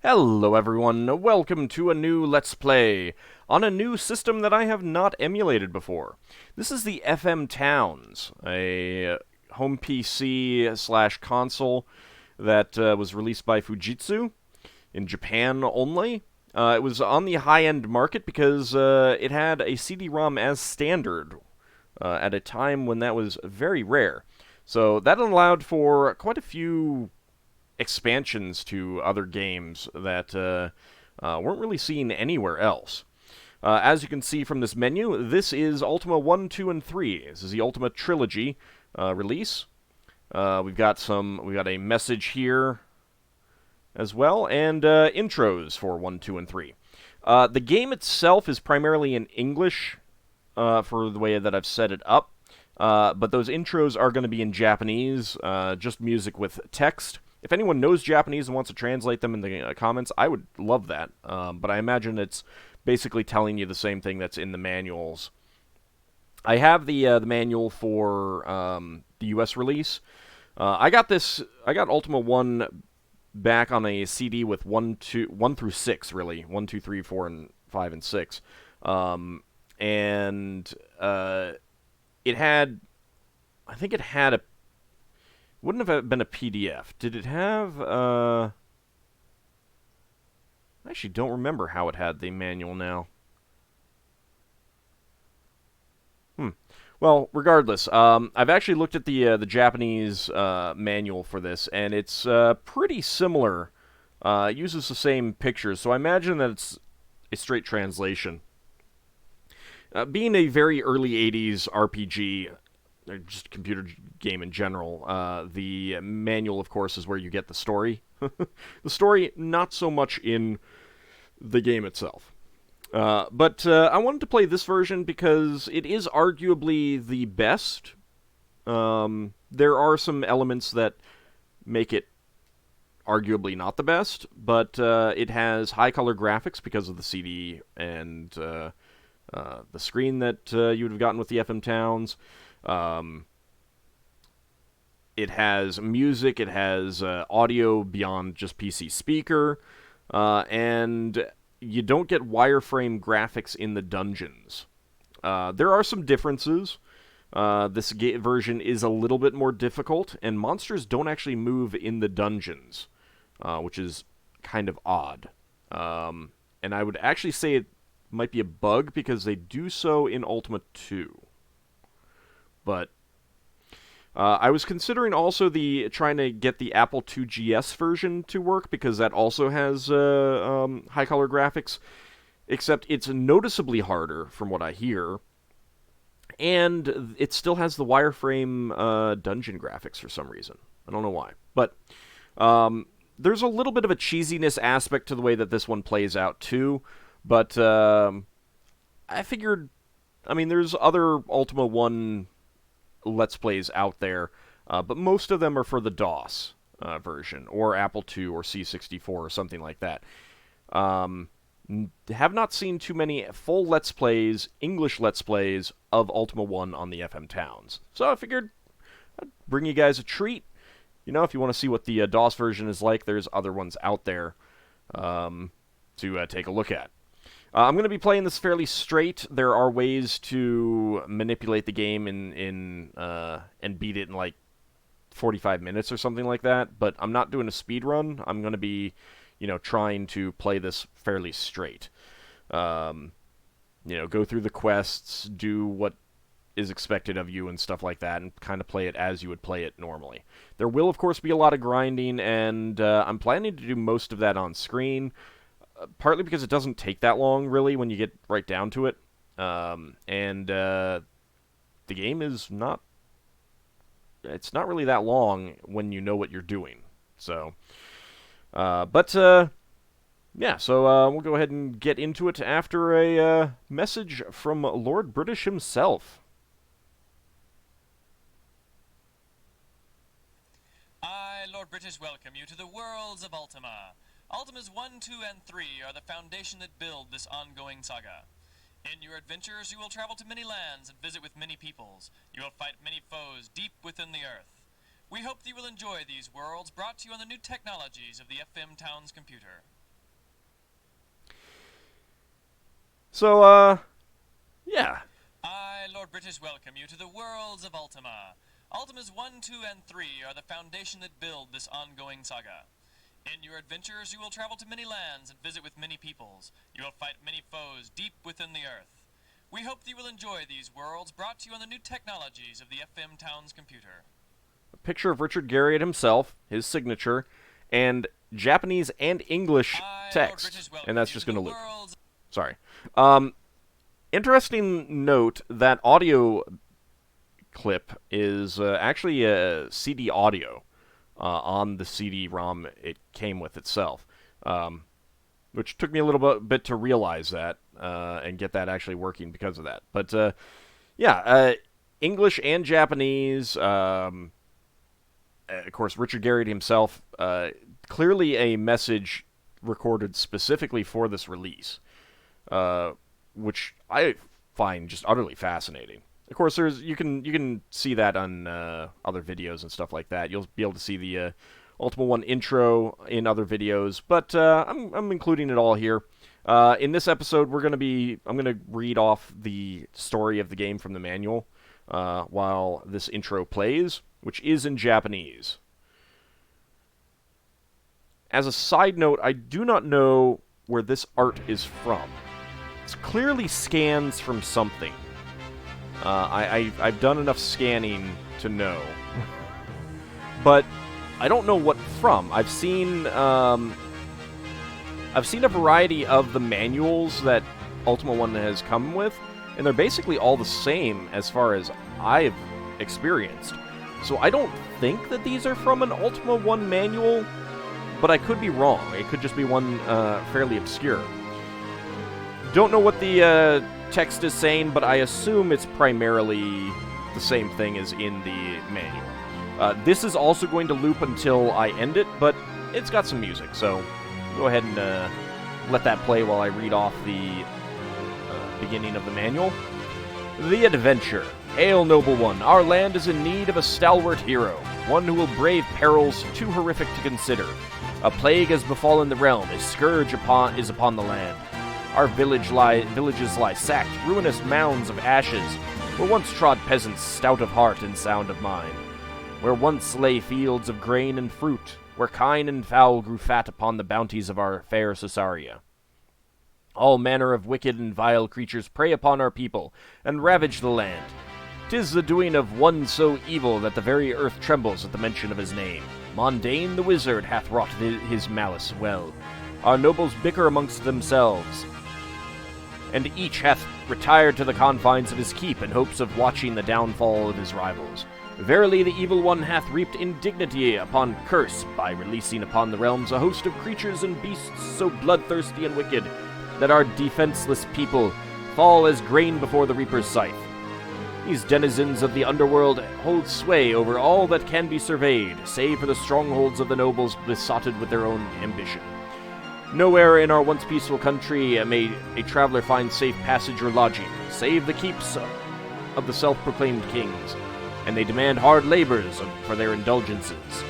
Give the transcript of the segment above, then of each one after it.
Hello everyone, welcome to a new Let's Play on a new system that I have not emulated before. This is the FM Towns, a home PC slash console that was released by Fujitsu in Japan only. It was on the high-end market because it had a CD-ROM as standard at a time when that was very rare. So that allowed for quite a few expansions to other games that weren't really seen anywhere else. As you can see from this menu, this is Ultima 1, 2, and 3. This is the Ultima Trilogy release. We've got a message here as well, and intros for 1, 2, and 3. The game itself is primarily in English for the way that I've set it up, but those intros are going to be in Japanese, just music with text. If anyone knows Japanese and wants to translate them in the comments, I would love that. But I imagine it's basically telling you the same thing that's in the manuals. I have the manual for the U.S. release. I got Ultima 1 back on a CD with 1 through 6, really. 1, 2, 3, 4, and 5, and 6. And it had... I think it had a... Wouldn't have been a PDF. Did it have, I actually don't remember how it had the manual now. Well, regardless, I've actually looked at the Japanese manual for this, and it's pretty similar. It uses the same pictures, so I imagine that it's a straight translation. Being a very early 80s RPG, or just computer game in general, the manual, of course, is where you get the story. The story, not so much in the game itself. But I wanted to play this version because it is arguably the best. There are some elements that make it arguably not the best, but it has high color graphics because of the CD and the screen that you would have gotten with the FM Towns. It has music, it has audio beyond just PC speaker, and you don't get wireframe graphics in the dungeons. There are some differences. This version is a little bit more difficult, and monsters don't actually move in the dungeons, which is kind of odd. And I would actually say it might be a bug because they do so in Ultima 2. But I was considering also trying to get the Apple IIgs version to work because that also has high color graphics, except it's noticeably harder from what I hear, and it still has the wireframe dungeon graphics for some reason. I don't know why, but there's a little bit of a cheesiness aspect to the way that this one plays out too. But I figured, I mean, there's other Ultima 1 Let's Plays out there, but most of them are for the DOS version, or Apple II, or C64, or something like that. Have not seen too many full Let's Plays, English Let's Plays, of Ultima 1 on the FM Towns. So I figured I'd bring you guys a treat. You know, if you want to see what the DOS version is like, there's other ones out there to take a look at. I'm going to be playing this fairly straight. There are ways to manipulate the game and beat it in like 45 minutes or something like that, but I'm not doing a speed run. I'm going to be, trying to play this fairly straight. Go through the quests, do what is expected of you and stuff like that, and kind of play it as you would play it normally. There will, of course, be a lot of grinding, and I'm planning to do most of that on screen. Partly because it doesn't take that long, really, when you get right down to it. And the game is not... It's not really that long when you know what you're doing. So... yeah, so we'll go ahead and get into it after a message from Lord British himself. I, Lord British, welcome you to the worlds of Ultima. Ultimas 1, 2, and 3 are the foundation that build this ongoing saga. In your adventures, you will travel to many lands and visit with many peoples. You will fight many foes deep within the earth. We hope that you will enjoy these worlds brought to you on the new technologies of the FM Towns computer. So, yeah. I, Lord British, welcome you to the worlds of Ultima. Ultimas 1, 2, and 3 are the foundation that build this ongoing saga. In your adventures, you will travel to many lands and visit with many peoples. You will fight many foes deep within the earth. We hope that you will enjoy these worlds brought to you on the new technologies of the FM Towns computer. A picture of Richard Garriott himself, his signature, and Japanese and English text. And that's just going to loop. Sorry. Interesting note, that audio clip is actually a CD audio on the CD-ROM it came with itself, which took me a little bit to realize that and get that actually working because of that. But yeah, English and Japanese. Of course, Richard Garriott himself, clearly a message recorded specifically for this release, which I find just utterly fascinating. Of course, you can see that on other videos and stuff like that. You'll be able to see the Ultima 1 intro in other videos, but I'm including it all here. In this episode, I'm gonna read off the story of the game from the manual while this intro plays, which is in Japanese. As a side note, I do not know where this art is from. It's clearly scans from something. I've done enough scanning to know. But I don't know what from. I've seen a variety of the manuals that Ultima 1 has come with, and they're basically all the same as far as I've experienced. So I don't think that these are from an Ultima 1 manual, but I could be wrong. It could just be one fairly obscure. Don't know what the text is saying, but I assume it's primarily the same thing as in the manual. This is also going to loop until I end it, but it's got some music, so go ahead and let that play while I read off the beginning of the manual. The Adventure. Hail, noble one, our land is in need of a stalwart hero, one who will brave perils too horrific to consider. A plague has befallen the realm, a scourge is upon the land. Our villages lie sacked, ruinous mounds of ashes, where once trod peasants stout of heart and sound of mind, where once lay fields of grain and fruit, where kine and fowl grew fat upon the bounties of our fair Cesaria. All manner of wicked and vile creatures prey upon our people, and ravage the land. 'Tis the doing of one so evil that the very earth trembles at the mention of his name. Mondane the wizard hath wrought his malice well. Our nobles bicker amongst themselves, and each hath retired to the confines of his keep in hopes of watching the downfall of his rivals. Verily the evil one hath reaped indignity upon curse by releasing upon the realms a host of creatures and beasts so bloodthirsty and wicked that our defenseless people fall as grain before the reaper's scythe. These denizens of the underworld hold sway over all that can be surveyed, save for the strongholds of the nobles besotted with their own ambition. Nowhere in our once peaceful country may a traveler find safe passage or lodging, save the keeps of the self-proclaimed kings, and they demand hard labors for their indulgences.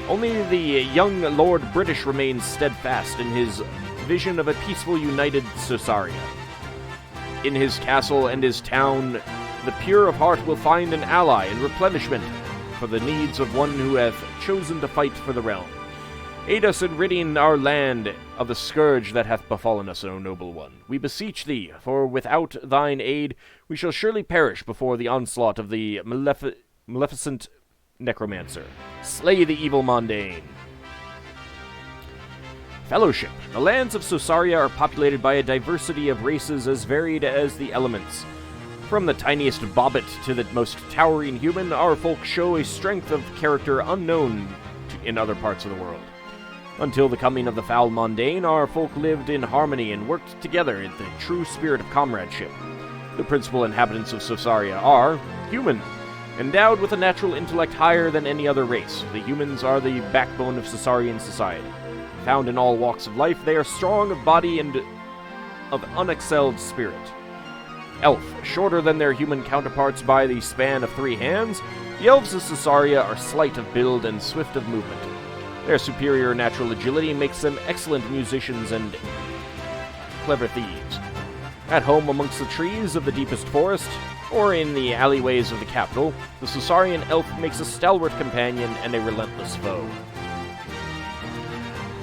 Only the young Lord British remains steadfast in his vision of a peaceful, united Cesaria. In his castle and his town, the pure of heart will find an ally and replenishment for the needs of one who hath chosen to fight for the realm. Aid us in ridding our land of the scourge that hath befallen us, O noble one. We beseech thee, for without thine aid we shall surely perish before the onslaught of the maleficent necromancer. Slay the evil Mondane. Fellowship. The lands of Cesaria are populated by a diversity of races as varied as the elements. From the tiniest bobbit to the most towering human, our folk show a strength of character unknown in other parts of the world. Until the coming of the foul Mondane, our folk lived in harmony and worked together in the true spirit of comradeship. The principal inhabitants of Cesaria are human, endowed with a natural intellect higher than any other race. The humans are the backbone of Cesarian society. Found in all walks of life, they are strong of body and of unexcelled spirit. Elf, shorter than their human counterparts by the span of 3 hands, the elves of Cesaria are slight of build and swift of movement. Their superior natural agility makes them excellent musicians and clever thieves. At home amongst the trees of the deepest forest, or in the alleyways of the capital, the Susarian elf makes a stalwart companion and a relentless foe.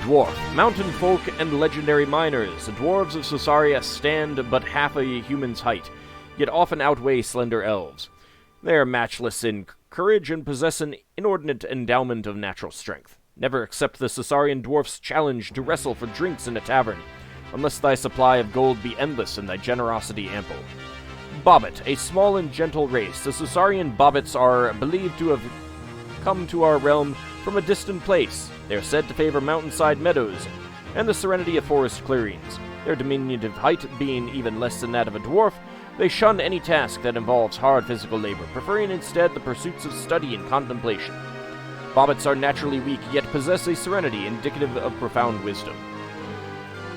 Dwarf, mountain folk, and legendary miners, the dwarves of Susaria stand but half a human's height, yet often outweigh slender elves. They are matchless in courage and possess an inordinate endowment of natural strength. Never accept the Susarian dwarf's challenge to wrestle for drinks in a tavern, unless thy supply of gold be endless and thy generosity ample. Bobbit, a small and gentle race. The Susarian Bobbits are believed to have come to our realm from a distant place. They are said to favor mountainside meadows and the serenity of forest clearings. Their diminutive height being even less than that of a dwarf, they shun any task that involves hard physical labor, preferring instead the pursuits of study and contemplation. Bobbits are naturally weak, yet possess a serenity indicative of profound wisdom.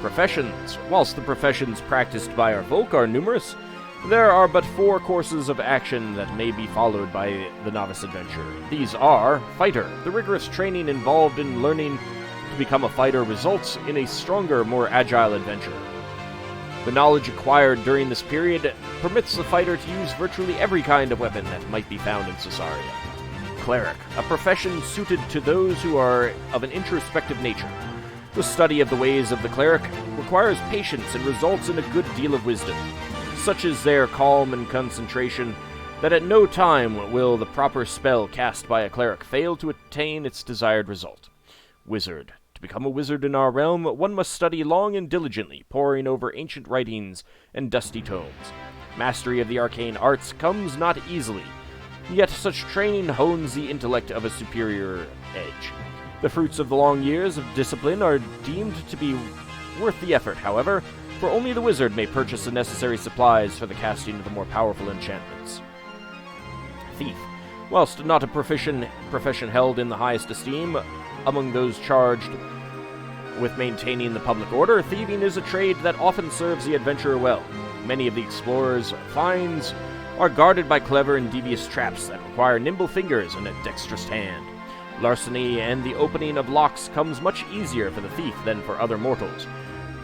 Professions. Whilst the professions practiced by our folk are numerous, there are but 4 courses of action that may be followed by the novice adventurer. These are Fighter. The rigorous training involved in learning to become a fighter results in a stronger, more agile adventurer. The knowledge acquired during this period permits the fighter to use virtually every kind of weapon that might be found in Susaria. Cleric, a profession suited to those who are of an introspective nature. The study of the ways of the cleric requires patience and results in a good deal of wisdom. Such is their calm and concentration that at no time will the proper spell cast by a cleric fail to attain its desired result. Wizard. To become a wizard in our realm, one must study long and diligently, poring over ancient writings and dusty tomes. Mastery of the arcane arts comes not easily, yet such training hones the intellect of a superior edge. The fruits of the long years of discipline are deemed to be worth the effort, however, for only the wizard may purchase the necessary supplies for the casting of the more powerful enchantments. Thief. Whilst not a profession held in the highest esteem among those charged with maintaining the public order, thieving is a trade that often serves the adventurer well. Many of the explorer's finds are guarded by clever and devious traps that require nimble fingers and a dexterous hand. Larceny and the opening of locks comes much easier for the thief than for other mortals,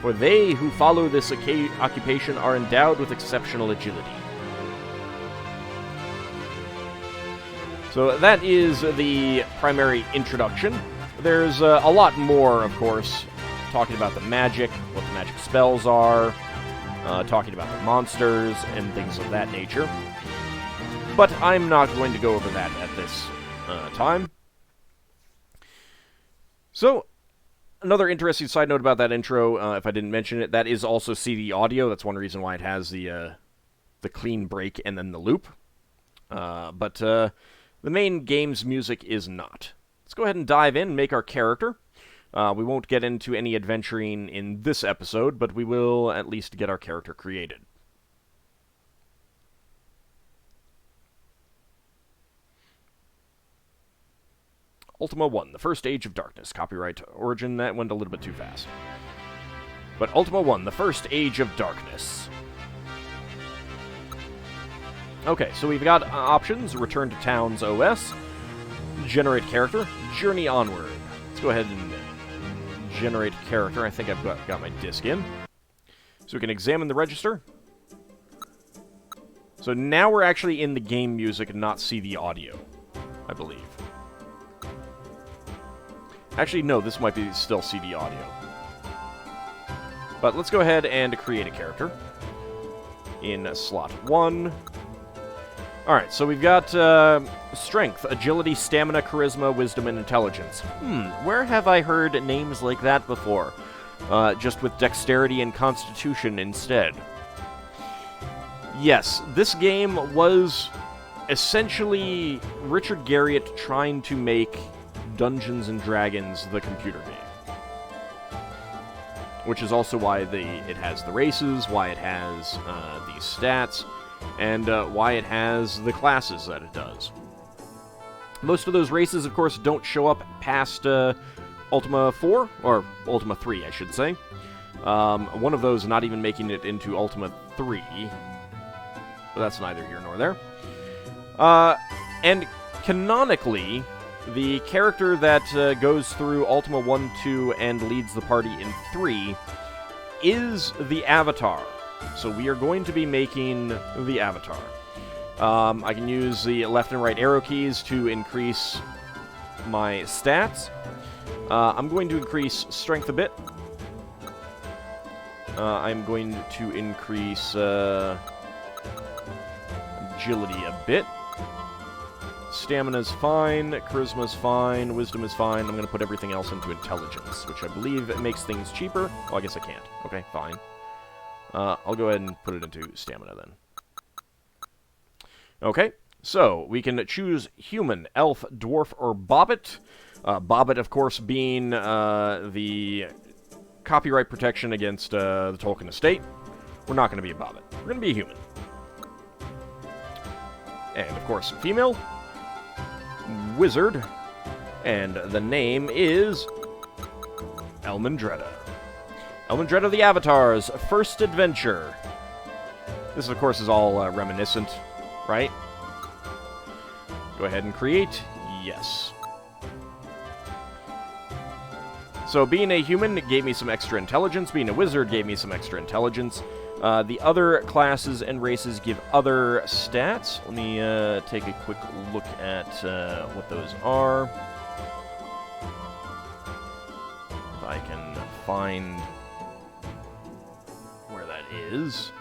for they who follow this occupation are endowed with exceptional agility. So that is the primary introduction. There's a lot more, of course, talking about the magic, what the magic spells are, talking about the monsters, and things of that nature. But I'm not going to go over that at this time. So, another interesting side note about that intro, if I didn't mention it, that is also CD audio. That's one reason why it has the clean break and then the loop. But the main game's music is not. Let's go ahead and dive in and make our character. We won't get into any adventuring in this episode, but we will at least get our character created. Ultima I, The First Age of Darkness. Copyright origin, that went a little bit too fast. But Ultima I, The First Age of Darkness. Okay, so we've got options. Return to Town's OS. Generate character. Journey onward. Let's go ahead and generate character. I think I've got my disk in. So we can examine the register. So now we're actually in the game music and not see the audio, I believe. Actually, no, this might be still CD audio. But let's go ahead and create a character in slot 1. Alright, so we've got strength, agility, stamina, charisma, wisdom, and intelligence. Where have I heard names like that before? Just with dexterity and constitution instead. Yes, this game was essentially Richard Garriott trying to make Dungeons & Dragons the computer game. Which is also why it has the races, why it has these stats, and why it has the classes that it does. Most of those races, of course, don't show up past Ultima 4, or Ultima 3, I should say. One of those not even making it into Ultima 3, but that's neither here nor there. And canonically, the character that goes through Ultima 1, 2, and leads the party in 3 is the Avatar So we are going to be making the avatar. I can use the left and right arrow keys to increase my stats. I'm going to increase strength a bit. I'm going to increase agility a bit. Stamina's fine, charisma's fine, wisdom is fine. I'm going to put everything else into intelligence, which I believe makes things cheaper. Oh, I guess I can't. Okay, fine. I'll go ahead and put it into stamina then. Okay, so we can choose human, elf, dwarf, or bobbit. Bobbit, of course, being the copyright protection against the Tolkien estate. We're not going to be a bobbit. We're going to be a human. And, of course, female, wizard, and the name is Elmindreda. Elmindreda the Avatar's first adventure. This, of course, is all reminiscent, right? Go ahead and create. Yes. So being a human gave me some extra intelligence. Being a wizard gave me some extra intelligence. The other classes and races give other stats. Let me take a quick look at what those are. If I can find where that is.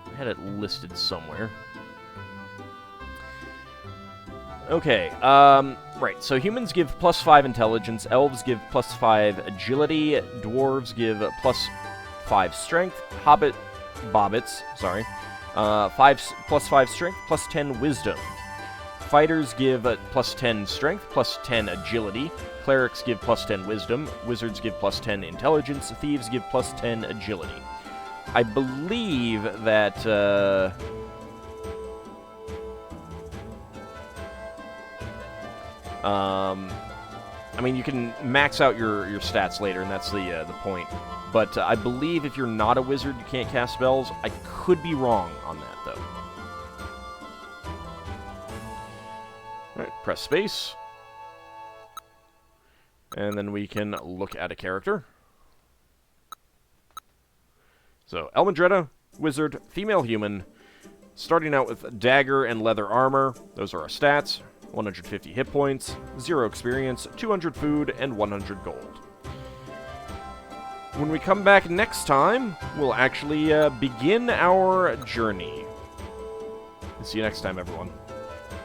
I had it listed somewhere. Okay, right, so humans give +5 intelligence, elves give +5 agility, dwarves give +5 strength, bobbits, sorry, +5 strength, +10 wisdom. Fighters give +10 strength, +10 agility, clerics give +10 wisdom, wizards give +10 intelligence, thieves give +10 agility. I believe that, I mean, you can max out your stats later, and that's the point. But I believe if you're not a wizard, you can't cast spells. I could be wrong on that, though. Alright, press space. And then we can look at a character. So, Elmindreda, wizard, female human, starting out with dagger and leather armor. Those are our stats. 150 hit points, 0 experience, 200 food, and 100 gold. When we come back next time, we'll actually begin our journey. See you next time, everyone.